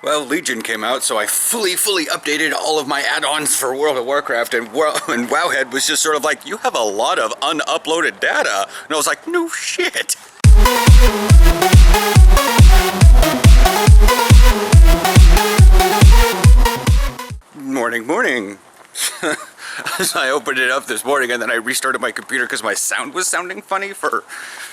Well, Legion came out, so I fully updated all of my add-ons for World of Warcraft, and Wowhead was just sort of like, you have a lot of unuploaded data. And I was like, no shit. Morning. So I opened it up this morning and then I restarted my computer because my sound was sounding funny for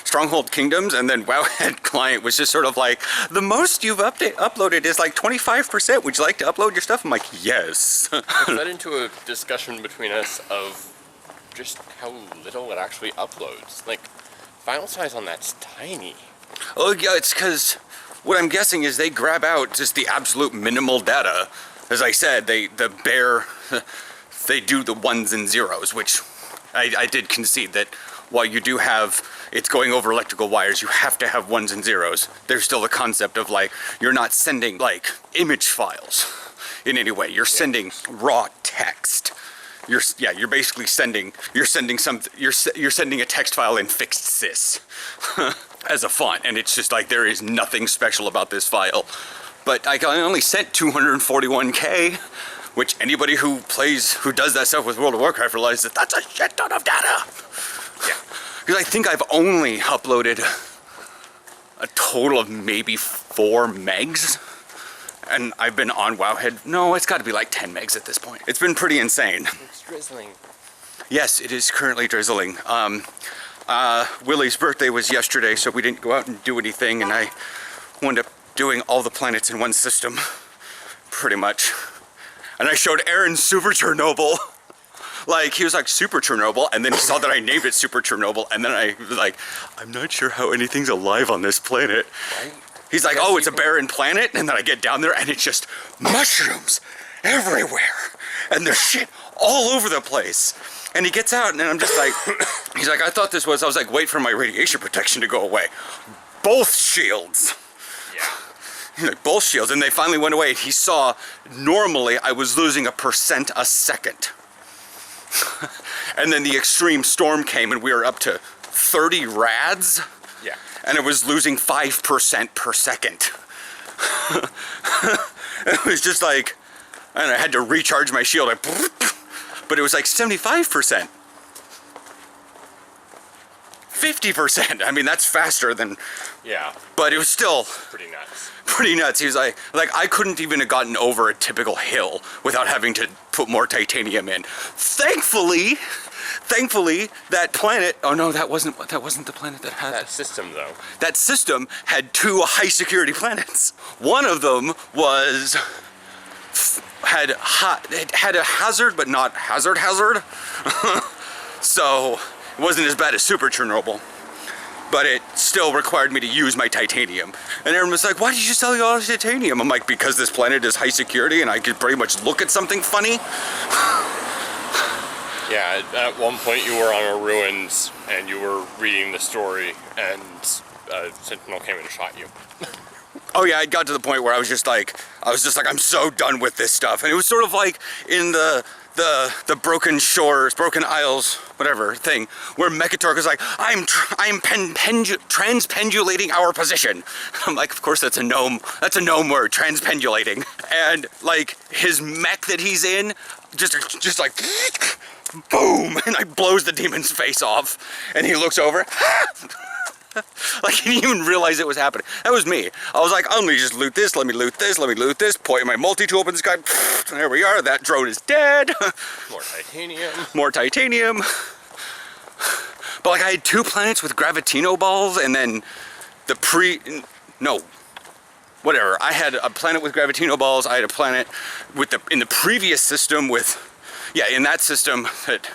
Stronghold Kingdoms, and then Wowhead client was just sort of like, the most you've uploaded is like 25%. Would you like to upload your stuff? I'm like, yes. It led into a discussion between us of just how little it actually uploads. Like, file size on that's tiny. Oh yeah, it's because what I'm guessing is they grab out just the absolute minimal data. As I said, they do the ones and zeros, which I did concede that while you do have, it's going over electrical wires, you have to have ones and zeros. There's still the concept of like, you're not sending like image files in any way. You're sending raw text. You're basically sending a text file in fixed sys as a font, and it's just like, there is nothing special about this file. But I only sent 241K, which anybody who does that stuff with World of Warcraft realizes that that's a shit ton of data. Yeah, because I think I've only uploaded a total of maybe 4 megs, and I've been on Wowhead. No, it's got to be like 10 megs at this point. It's been pretty insane. It's drizzling. Yes, it is currently drizzling. Willie's birthday was yesterday, so we didn't go out and do anything, and I wound up doing all the planets in one system, pretty much. And I showed Aaron Super Chernobyl. Like, he was like, Super Chernobyl, and then he saw that I named it Super Chernobyl, and then I was like, I'm not sure how anything's alive on this planet. Right? He's like, oh, it's a barren planet, and then I get down there, and it's just mushrooms everywhere, and there's shit all over the place. And he gets out, and I'm just like, he's like, I thought this was, I was like, wait for my radiation protection to go away. Both shields. Like, both shields, and they finally went away. He saw, normally I was losing 1% a second. And then the extreme storm came and we were up to 30 rads. Yeah. And it was losing 5% per second. It was just like, and I had to recharge my shield. But it was like 75%. 50%. I mean, that's faster than... Yeah. But it was still... Pretty nuts. Pretty nuts. He was like, I couldn't even have gotten over a typical hill without having to put more titanium in. Thankfully, that planet... Oh no, that wasn't the planet that had... That system, though. That system had 2 high-security planets. One of them was... had a hazard, but not hazard. So... it wasn't as bad as Super Chernobyl, but it still required me to use my titanium. And Aaron was like, why did you sell all this titanium? I'm like, because this planet is high security and I could pretty much look at something funny. Yeah, at one point you were on a ruins and you were reading the story and a sentinel came and shot you. Oh yeah, I got to the point where I was just like, I'm so done with this stuff. And it was sort of like in the Broken Shores, Broken Isles, whatever thing, where Mekatork is like, I'm transpendulating our position. I'm like, of course that's a gnome word, transpendulating. And like his mech that he's in, just like, boom, and like blows the demon's face off. And he looks over, like he didn't even realize it was happening. That was me. I was like, let me just loot this, let me loot this, point my multi-tool up in the sky, there we are, that drone is dead. More titanium. But like I had 2 planets with gravitino balls, and then I had a planet with gravitino balls, I had a planet with in the previous system with, in that system that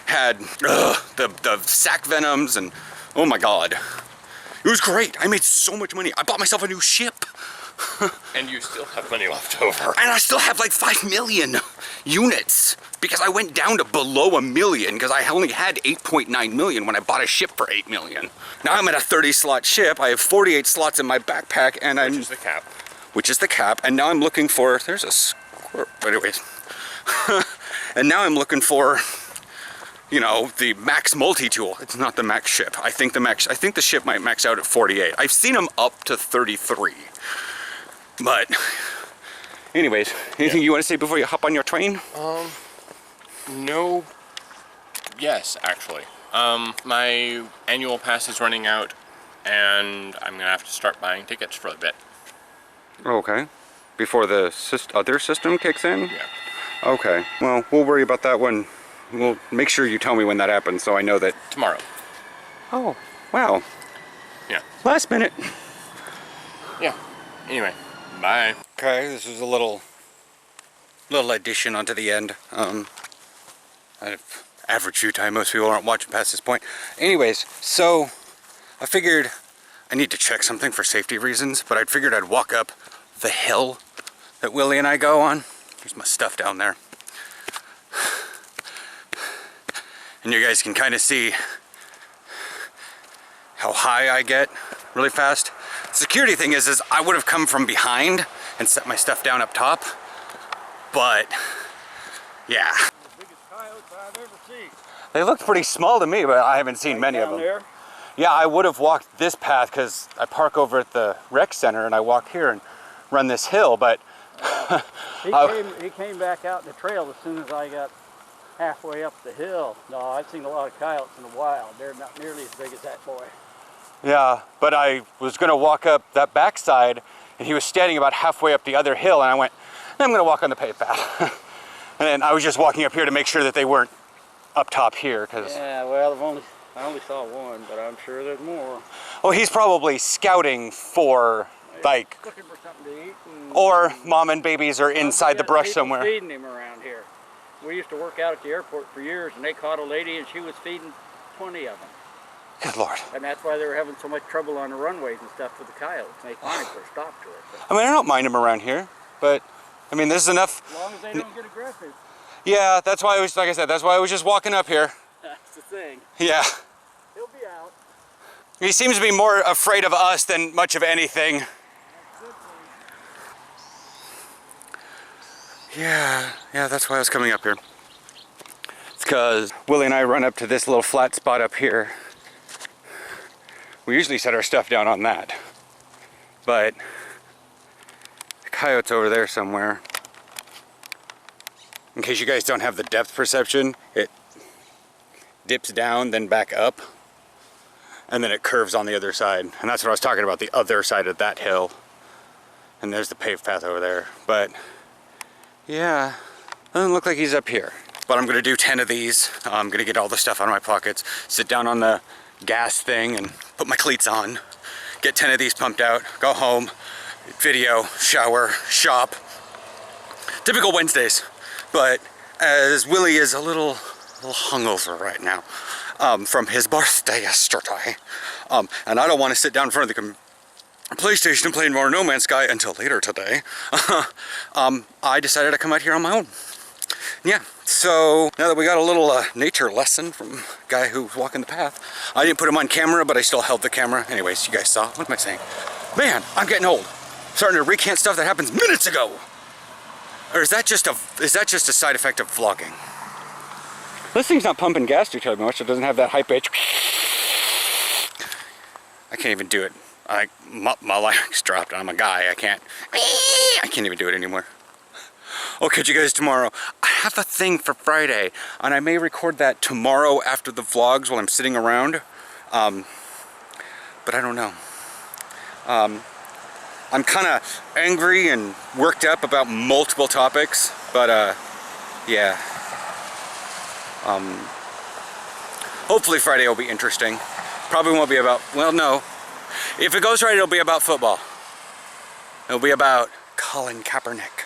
had the sac venoms, and oh my god. It was great. I made so much money. I bought myself a new ship. And you still have money left over. And I still have like 5 million units because I went down to below 1 million because I only had 8.9 million when I bought a ship for 8 million. Now I'm at a 30 slot ship. I have 48 slots in my backpack, and which is the cap. Which is the cap. And now I'm looking for, there's a squirt, but anyways. And now I'm looking for, you know, the max multi-tool. It's not the max ship. I think the ship might max out at 48. I've seen them up to 33. But Anyways, anything you want to say before you hop on your train? No. Yes, actually. My annual pass is running out, and I'm gonna have to start buying tickets for a bit. Okay. Before the other system kicks in? Yeah. Okay. Well, we'll worry about that when. We'll make sure you tell me when that happens so I know that. Tomorrow. Oh, wow. Yeah. Last minute. Yeah. Anyway, bye. Okay, this is a little addition onto the end. Average view time, most people aren't watching past this point. Anyways, so I figured I need to check something for safety reasons, but I figured I'd walk up the hill that Willie and I go on. There's my stuff down there. And you guys can kind of see how high I get really fast. The security thing is I would have come from behind and set my stuff down up top, but yeah. The biggest coyotes I've ever seen. They look pretty small to me, but I haven't seen many of them. There. Yeah, I would have walked this path because I park over at the rec center and I walk here and run this hill, but He came back out in the trail as soon as I got halfway up the hill. No, I've seen a lot of coyotes in the wild. They're not nearly as big as that boy. yeah, but I was gonna walk up that backside and he was standing about halfway up the other hill and I went, I'm gonna walk on the paved path. And then I was just walking up here to make sure that they weren't up top here, because Yeah, well, I only saw one, but I'm sure there's more. well, he's probably scouting for like, Looking for something to eat. And or mom and babies are inside the brush people somewhere. feeding him around here. We used to work out at the airport for years, and they caught a lady, and she was feeding 20 of them. Good Lord. And that's why they were having so much trouble on the runways and stuff with the coyotes. They finally put a stop to it. But I mean, I don't mind him around here, but I mean, this is enough. as long as they don't get aggressive, Yeah, that's why I was, like I said, that's why I was just walking up here. that's the thing. Yeah. He'll be out. He seems to be more afraid of us than much of anything. Yeah, that's why I was coming up here. It's because Willie and I run up to this little flat spot up here. We usually set our stuff down on that. But the coyote's over there somewhere. In case you guys don't have the depth perception, it dips down, then back up, and then it curves on the other side. And that's what I was talking about, the other side of that hill. And there's the paved path over there. But yeah, doesn't look like he's up here. But I'm gonna do 10 of these. I'm gonna get all the stuff out of my pockets, sit down on the gas thing and put my cleats on, get 10 of these pumped out, go home, video, shower, shop. Typical Wednesdays. But as Willie is a little hungover right now from his birthday yesterday, and I don't want to sit down in front of the PlayStation and play more No Man's Sky until later today, I decided to come out here on my own. Yeah, so now that we got a little nature lesson from a guy who was walking the path, I didn't put him on camera, but I still held the camera. Anyways, you guys saw. What am I saying? Man, I'm getting old. Starting to recant stuff that happens minutes ago. Or is that just a side effect of vlogging? This thing's not pumping gas too terribly much. It doesn't have that high pitch. I can't even do it. My larynx dropped. I'm a guy. I can't even do it anymore. I'll catch you guys tomorrow. I have a thing for Friday, and I may record that tomorrow after the vlogs while I'm sitting around. But I don't know. I'm kind of angry and worked up about multiple topics, but yeah. Hopefully Friday will be interesting. Probably won't be about, well, no. If it goes right, it'll be about football. It'll be about Colin Kaepernick.